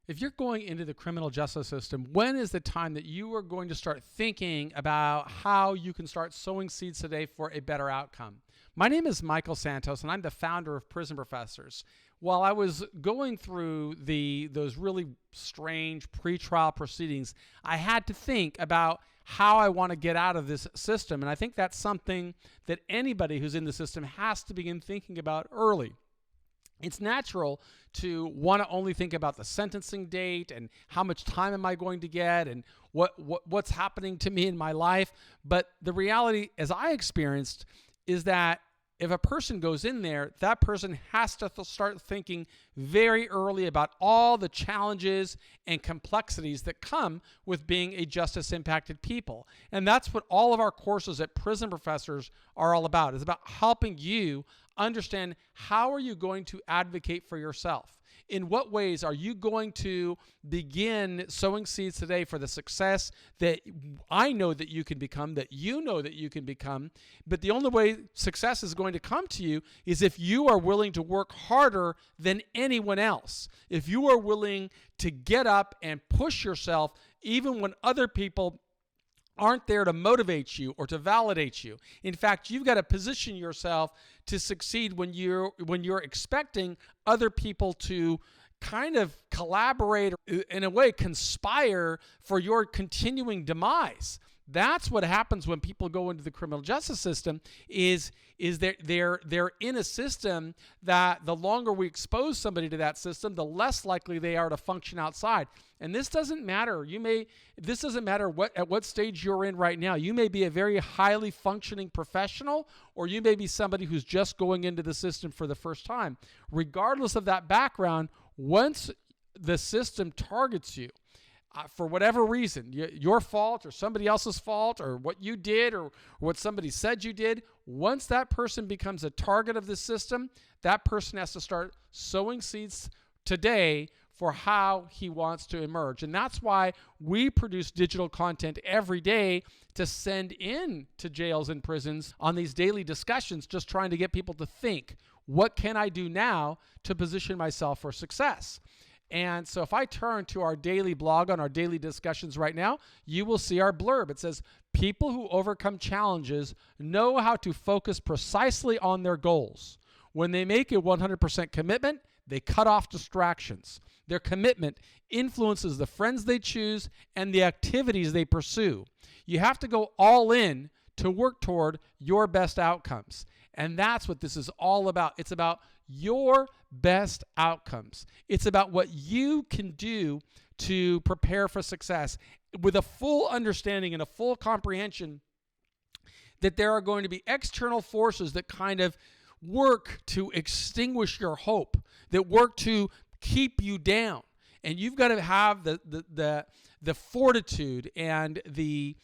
If you're going into the criminal justice system, when is the time that you are going to start thinking about how you can start sowing seeds today for a better outcome? My name is Michael Santos, and I'm the founder of Prison Professors. While I was going through those really strange pretrial proceedings, I had to think about how I want to get out of this system. And I think that's something that anybody who's in the system has to begin thinking about early. It's natural to want to only think about the sentencing date and how much time am I going to get and what's happening to me in my life. But the reality, as I experienced, is that if a person goes in there, that person has to start thinking very early about all the challenges and complexities that come with being a justice-impacted people. And that's what all of our courses at Prison Professors are all about. It's about helping you understand how are you going to advocate for yourself. In what ways are you going to begin sowing seeds today for the success that I know that you can become, that you know that you can become? But the only way success is going to come to you is if you are willing to work harder than anyone else. If you are willing to get up and push yourself even when other people aren't there to motivate you or to validate you. In fact, you've got to position yourself to succeed when you're expecting other people to kind of collaborate, in a way, conspire for your continuing demise. That's what happens when people go into the criminal justice system is that they're in a system that the longer we expose somebody to that system, the less likely they are to function outside. And this doesn't matter. This doesn't matter at what stage you're in right now. You may be a very highly functioning professional, or you may be somebody who's just going into the system for the first time. Regardless of that background, once the system targets you, for whatever reason, your fault or somebody else's fault or what you did or what somebody said you did, once that person becomes a target of the system, that person has to start sowing seeds today for how he wants to emerge. And that's why we produce digital content every day to send in to jails and prisons on these daily discussions, just trying to get people to think, what can I do now to position myself for success? And so if I turn to our daily blog on our daily discussions right now, you will see our blurb. It says, people who overcome challenges know how to focus precisely on their goals. When they make a 100% commitment, they cut off distractions. Their commitment influences the friends they choose and the activities they pursue. You have to go all in to work toward your best outcomes. And that's what this is all about. It's about your best outcomes. It's about what you can do to prepare for success with a full understanding and a full comprehension that there are going to be external forces that kind of work to extinguish your hope, that work to keep you down. And you've got to have the fortitude and the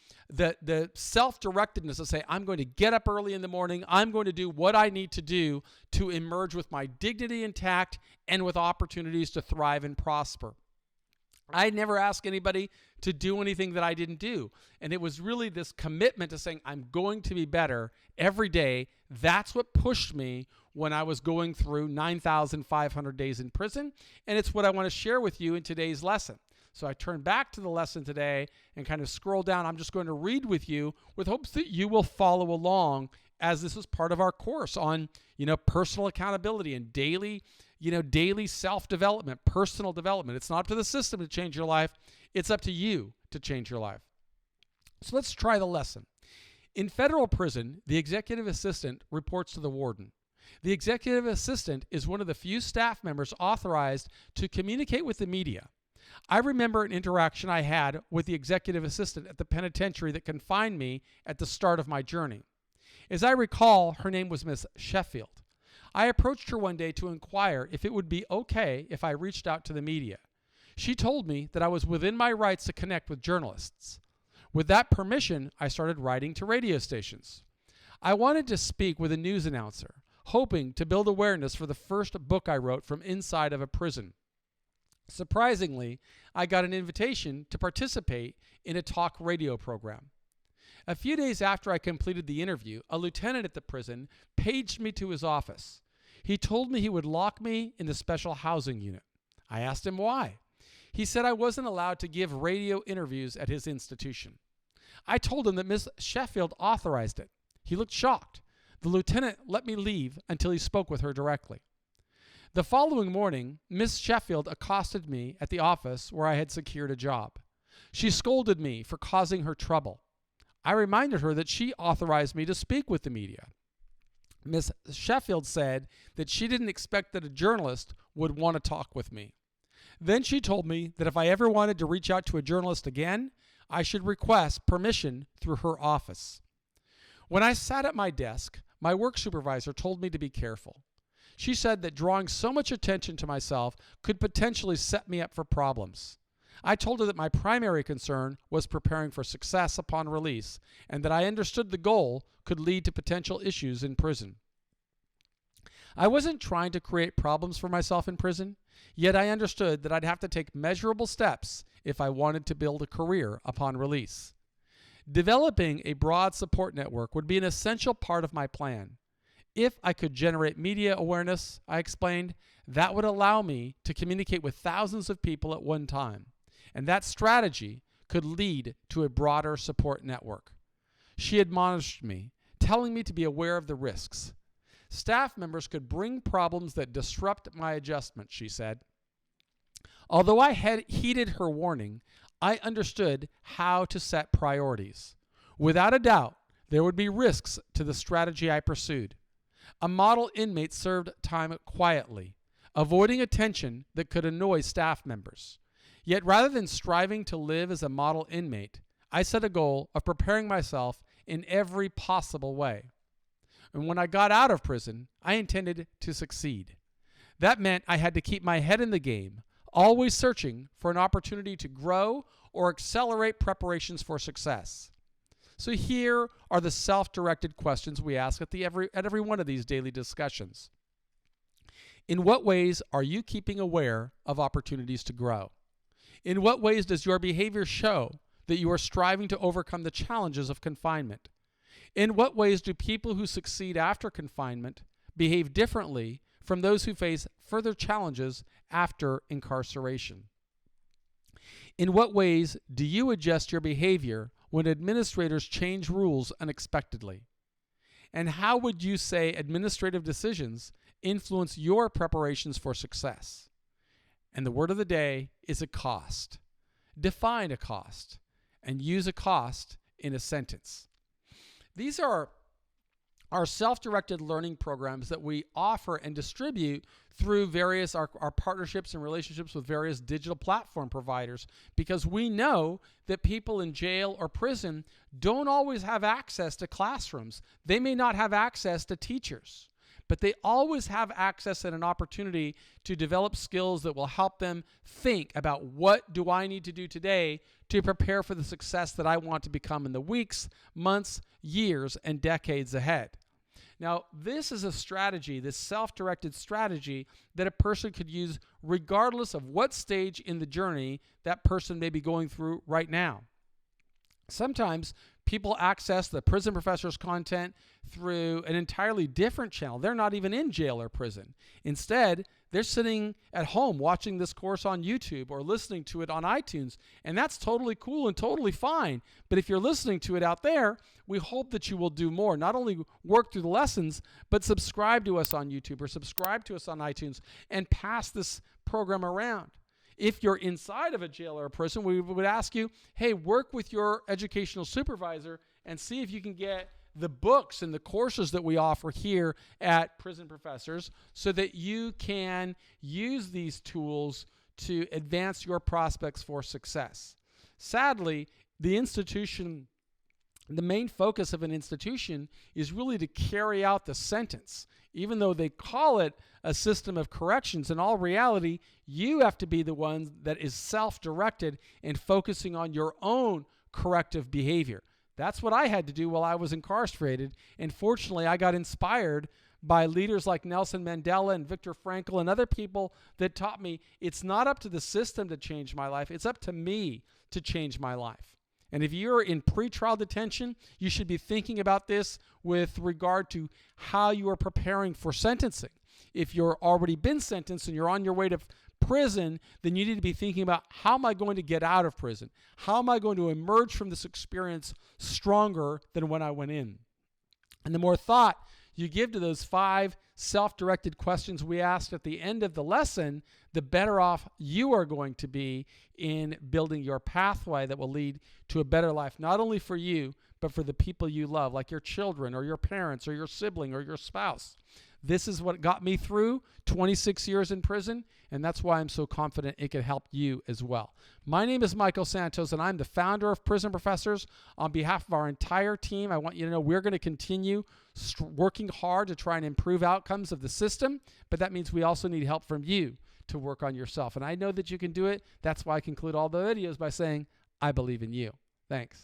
self-directedness to say, I'm going to get up early in the morning. I'm going to do what I need to do to emerge with my dignity intact and with opportunities to thrive and prosper. I never asked anybody to do anything that I didn't do. And it was really this commitment to saying, I'm going to be better every day. That's what pushed me when I was going through 9,500 days in prison. And it's what I want to share with you in today's lesson. So I turn back to the lesson today and kind of scroll down. I'm just going to read with you with hopes that you will follow along, as this is part of our course on, personal accountability and daily self-development, personal development. It's not up to the system to change your life. It's up to you to change your life. So let's try the lesson. In federal prison, the executive assistant reports to the warden. The executive assistant is one of the few staff members authorized to communicate with the media. I remember an interaction I had with the executive assistant at the penitentiary that confined me at the start of my journey. As I recall, her name was Miss Sheffield. I approached her one day to inquire if it would be okay if I reached out to the media. She told me that I was within my rights to connect with journalists. With that permission, I started writing to radio stations. I wanted to speak with a news announcer, hoping to build awareness for the first book I wrote from inside of a prison. Surprisingly, I got an invitation to participate in a talk radio program. A few days after I completed the interview, a lieutenant at the prison paged me to his office. He told me he would lock me in the special housing unit. I asked him why. He said I wasn't allowed to give radio interviews at his institution. I told him that Miss Sheffield authorized it. He looked shocked. The lieutenant let me leave until he spoke with her directly. The following morning, Miss Sheffield accosted me at the office where I had secured a job. She scolded me for causing her trouble. I reminded her that she authorized me to speak with the media. Miss Sheffield said that she didn't expect that a journalist would want to talk with me. Then she told me that if I ever wanted to reach out to a journalist again, I should request permission through her office. When I sat at my desk, my work supervisor told me to be careful. She said that drawing so much attention to myself could potentially set me up for problems. I told her that my primary concern was preparing for success upon release, and that I understood the goal could lead to potential issues in prison. I wasn't trying to create problems for myself in prison, yet I understood that I'd have to take measurable steps if I wanted to build a career upon release. Developing a broad support network would be an essential part of my plan. If I could generate media awareness, I explained, that would allow me to communicate with thousands of people at one time, and that strategy could lead to a broader support network. She admonished me, telling me to be aware of the risks. Staff members could bring problems that disrupt my adjustment, she said. Although I had heeded her warning, I understood how to set priorities. Without a doubt, there would be risks to the strategy I pursued. A model inmate served time quietly, avoiding attention that could annoy staff members. Yet rather than striving to live as a model inmate, I set a goal of preparing myself in every possible way. And when I got out of prison, I intended to succeed. That meant I had to keep my head in the game, always searching for an opportunity to grow or accelerate preparations for success. So here are the self-directed questions we ask at every one of these daily discussions. In what ways are you keeping aware of opportunities to grow? In what ways does your behavior show that you are striving to overcome the challenges of confinement? In what ways do people who succeed after confinement behave differently from those who face further challenges after incarceration? In what ways do you adjust your behavior when administrators change rules unexpectedly? And how would you say administrative decisions influence your preparations for success? And the word of the day is a cost. Define a cost and use a cost in a sentence. These are our self-directed learning programs that we offer and distribute through our partnerships and relationships with various digital platform providers, because we know that people in jail or prison don't always have access to classrooms. They may not have access to teachers, but they always have access and an opportunity to develop skills that will help them think about, what do I need to do today to prepare for the success that I want to become in the weeks, months, years, and decades ahead. Now, this is a strategy, this self-directed strategy, that a person could use regardless of what stage in the journey that person may be going through right now. Sometimes people access the Prison Professor's content through an entirely different channel. They're not even in jail or prison. Instead, they're sitting at home watching this course on YouTube or listening to it on iTunes, and that's totally cool and totally fine. But if you're listening to it out there, we hope that you will do more. Not only work through the lessons, but subscribe to us on YouTube or subscribe to us on iTunes and pass this program around. If you're inside of a jail or a prison, we would ask you, hey, work with your educational supervisor and see if you can get the books and the courses that we offer here at Prison Professors so that you can use these tools to advance your prospects for success. Sadly, the main focus of an institution is really to carry out the sentence. Even though they call it a system of corrections, in all reality, you have to be the one that is self-directed and focusing on your own corrective behavior. That's what I had to do while I was incarcerated, and fortunately, I got inspired by leaders like Nelson Mandela and Viktor Frankl and other people that taught me it's not up to the system to change my life, it's up to me to change my life. And if you're in pretrial detention, you should be thinking about this with regard to how you are preparing for sentencing. If you're already been sentenced and you're on your way to prison, then you need to be thinking about, how am I going to get out of prison? How am I going to emerge from this experience stronger than when I went in? And the more thought you give to those 5 self-directed questions we asked at the end of the lesson, the better off you are going to be in building your pathway that will lead to a better life, not only for you, but for the people you love, like your children or your parents or your sibling or your spouse. This is what got me through 26 years in prison, and that's why I'm so confident it can help you as well. My name is Michael Santos, and I'm the founder of Prison Professors. On behalf of our entire team, I want you to know we're going to continue working hard to try and improve outcomes of the system, but that means we also need help from you to work on yourself. And I know that you can do it. That's why I conclude all the videos by saying, I believe in you. Thanks.